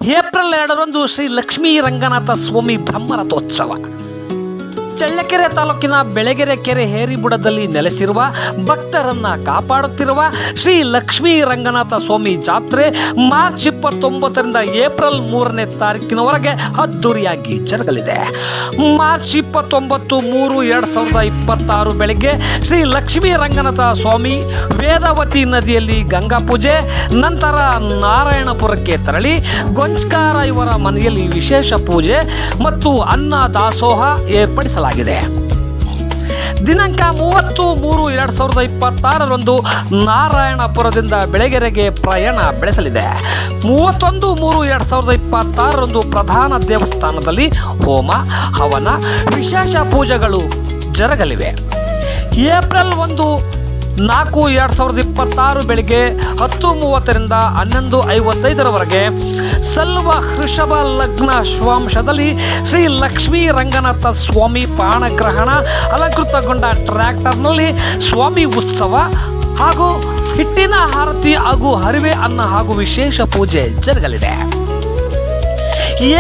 April 2ರಂದು Shri Lakshmi Ranganatha ಸ್ವಾಮಿ ಬ್ರಹ್ಮರಥೋತ್ಸವ. ಚಳ್ಳಕೆರೆ ತಾಲೂಕಿನ ಬೆಳಗೆರೆ ಕೆರೆ ಹೇರಿಬುಡದಲ್ಲಿ ನೆಲೆಸಿರುವ ಭಕ್ತರನ್ನ ಕಾಪಾಡುತ್ತಿರುವ ಶ್ರೀ ಲಕ್ಷ್ಮೀ ರಂಗನಾಥ ಸ್ವಾಮಿ ಜಾತ್ರೆ ಮಾರ್ಚ್ 29ರಿಂದ ಏಪ್ರಿಲ್ 3ನೇ ತಾರೀಕಿನವರೆಗೆ ಅದ್ದೂರಿಯಾಗಿ ಜರುಗಲಿದೆ. ಮಾರ್ಚ್ 29/3/2026 ಬೆಳಗ್ಗೆ ಶ್ರೀ ಲಕ್ಷ್ಮೀ ರಂಗನಾಥ ಸ್ವಾಮಿ ವೇದವತಿ ನದಿಯಲ್ಲಿ ಗಂಗಾ ಪೂಜೆ, ನಂತರ ನಾರಾಯಣಪುರಕ್ಕೆ ತೆರಳಿ ಗೊಂಚಕಾರ ಇವರ ಮನೆಯಲ್ಲಿ ವಿಶೇಷ ಪೂಜೆ ಮತ್ತು ಅನ್ನ ದಾಸೋಹ ಏರ್ಪಡಿಸಲಾಗಿದೆ. ದಿನಾಂಕ 30/3/2026ರಂದು ನಾರಾಯಣಪುರದಿಂದ ಬೆಳಗೆರೆಗೆ ಪ್ರಯಾಣ ಬೆಳೆಸಲಿದೆ. 31/3/2026ರಂದು ಪ್ರಧಾನ ದೇವಸ್ಥಾನದಲ್ಲಿ ಹೋಮ, ಹವನ, ವಿಶೇಷ ಪೂಜೆಗಳು ಜರುಗಲಿವೆ. ಏಪ್ರಿಲ್ 1/4/2026 ಬೆಳಿಗ್ಗೆ 10:30ರಿಂದ 11:55ರವರೆಗೆ ಸಲ್ವ ವೃಷಭ ಲಗ್ನ ಶ್ವಾಂಶದಲ್ಲಿ ಶ್ರೀ ಲಕ್ಷ್ಮೀ ರಂಗನಾಥ ಸ್ವಾಮಿ ಪಾಣಗ್ರಹಣ, ಅಲಂಕೃತಗೊಂಡ ಟ್ರ್ಯಾಕ್ಟರ್ನಲ್ಲಿ ಸ್ವಾಮಿ ಉತ್ಸವ ಹಾಗೂ ಹಿಟ್ಟಿನ ಆರತಿ ಹಾಗೂ ಹರಿವೆ ಅನ್ನ ಹಾಗೂ ವಿಶೇಷ ಪೂಜೆ ಜರುಗಲಿದೆ.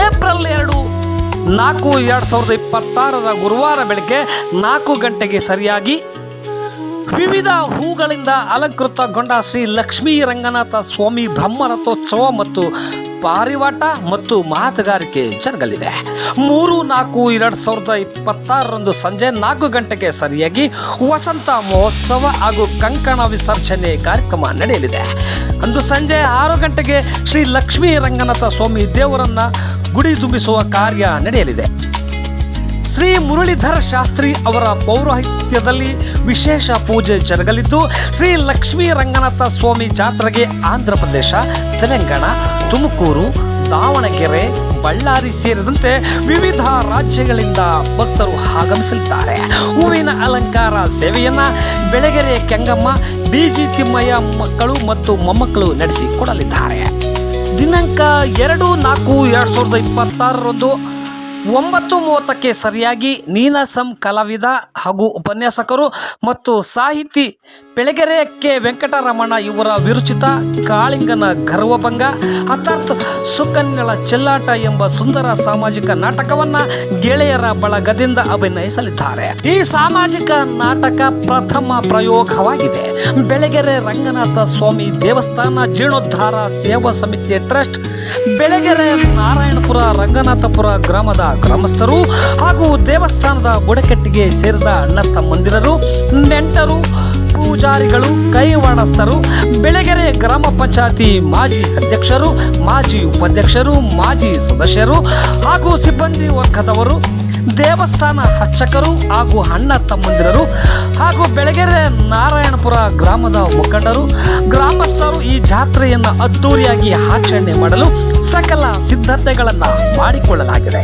ಏಪ್ರಿಲ್ 2/4/2026 ಗುರುವಾರ ಬೆಳಗ್ಗೆ 4 ಗಂಟೆಗೆ ಸರಿಯಾಗಿ ವಿವಿಧ ಹೂಗಳಿಂದ ಅಲಂಕೃತಗೊಂಡ ಶ್ರೀ ಲಕ್ಷ್ಮೀ ರಂಗನಾಥ ಸ್ವಾಮಿ ಬ್ರಹ್ಮರಥೋತ್ಸವ ಮತ್ತು ಪಾರಿವಾಟ ಮತ್ತು ಮಾತುಗಾರಿಕೆ ಜರುಗಲಿದೆ. 3/4/2026ರಂದು ಸಂಜೆ 4 ಗಂಟೆಗೆ ಸರಿಯಾಗಿ ವಸಂತ ಮಹೋತ್ಸವ ಹಾಗೂ ಕಂಕಣ ವಿಸರ್ಜನೆ ಕಾರ್ಯಕ್ರಮ ನಡೆಯಲಿದೆ. ಅಂದು ಸಂಜೆ 6 ಗಂಟೆಗೆ ಶ್ರೀ ಲಕ್ಷ್ಮೀ ರಂಗನಾಥ ಸ್ವಾಮಿ ದೇವರನ್ನ ಗುಡಿ ತುಂಬಿಸುವ ಕಾರ್ಯ ನಡೆಯಲಿದೆ. ಶ್ರೀ ಮುರಳೀಧರ ಶಾಸ್ತ್ರಿ ಅವರ ಪೌರೋಹಿತ್ಯದಲ್ಲಿ ವಿಶೇಷ ಪೂಜೆ ಜರುಗಲಿದ್ದು, ಶ್ರೀ ಲಕ್ಷ್ಮೀ ರಂಗನಾಥ ಸ್ವಾಮಿ ಜಾತ್ರೆಗೆ ಆಂಧ್ರ ಪ್ರದೇಶ, ತೆಲಂಗಾಣ, ತುಮಕೂರು, ದಾವಣಗೆರೆ, ಬಳ್ಳಾರಿ ಸೇರಿದಂತೆ ವಿವಿಧ ರಾಜ್ಯಗಳಿಂದ ಭಕ್ತರು ಆಗಮಿಸಲಿದ್ದಾರೆ. ಹೂವಿನ ಅಲಂಕಾರ ಸೇವೆಯನ್ನ ಬೆಳಗೆರೆ ಕೆಂಗಮ್ಮ, ಬಿಜಿ ತಿಮ್ಮಯ್ಯ ಮಕ್ಕಳು ಮತ್ತು ಮೊಮ್ಮಕ್ಕಳು ನಡೆಸಿಕೊಡಲಿದ್ದಾರೆ. ದಿನಾಂಕ 2/4/2026ರಂದು 9:30ಕ್ಕೆ ಸರಿಯಾಗಿ ನೀನಾಸಂ ಕಲಾವಿದ ಹಾಗೂ ಉಪನ್ಯಾಸಕರು ಮತ್ತು ಸಾಹಿತಿ ಬೆಳಗೆರೆ ಕೆ ವೆಂಕಟರಮಣ ಇವರ ವಿರಚಿತ ಕಾಳಿಂಗನ ಗರ್ವಭಂಗ ಅಥಾತ್ ಸುಕನ್ಯಳ ಚೆಲ್ಲಾಟ ಎಂಬ ಸುಂದರ ಸಾಮಾಜಿಕ ನಾಟಕವನ್ನ ಗೆಳೆಯರ ಬಳಗದಿಂದ ಅಭಿನಯಿಸಲಿದ್ದಾರೆ. ಈ ಸಾಮಾಜಿಕ ನಾಟಕ ಪ್ರಥಮ ಪ್ರಯೋಗವಾಗಿದೆ. ಬೆಳಗೆರೆ ರಂಗನಾಥ ಸ್ವಾಮಿ ದೇವಸ್ಥಾನ ಜೀರ್ಣೋದ್ಧಾರ ಸೇವಾ ಸಮಿತಿ ಟ್ರಸ್ಟ್, ಬೆಳಗೆರೆ ನಾರಾಯಣಪುರ ರಂಗನಾಥಪುರ ಗ್ರಾಮದ ಗ್ರಾಮಸ್ಥರು ಹಾಗೂ ದೇವಸ್ಥಾನದ ಬುಡಕಟ್ಟಿಗೆ ಸೇರಿದ ಅಣ್ಣ ತಮ್ಮಂದಿರರು, ನೆಂಟರು, ಪೂಜಾರಿಗಳು, ಕೈವಾಡಸ್ಥರು, ಬೆಳಗೆರೆ ಗ್ರಾಮ ಪಂಚಾಯತಿ ಮಾಜಿ ಅಧ್ಯಕ್ಷರು, ಮಾಜಿ ಉಪಾಧ್ಯಕ್ಷರು, ಮಾಜಿ ಸದಸ್ಯರು ಹಾಗೂ ಸಿಬ್ಬಂದಿ ವರ್ಗದವರು, ದೇವಸ್ಥಾನ ಅರ್ಚಕರು ಹಾಗೂ ಅಣ್ಣ ತಮ್ಮಂದಿರರು ಹಾಗೂ ಬೆಳಗೆರೆ ನಾರಾಯಣಪುರ ಗ್ರಾಮದ ಮುಖಂಡರು, ಗ್ರಾಮಸ್ಥರು ಈ ಜಾತ್ರೆಯನ್ನು ಅದ್ದೂರಿಯಾಗಿ ಆಚರಣೆ ಮಾಡಲು ಸಕಲ ಸಿದ್ಧತೆಗಳನ್ನು ಮಾಡಿಕೊಳ್ಳಲಾಗಿದೆ.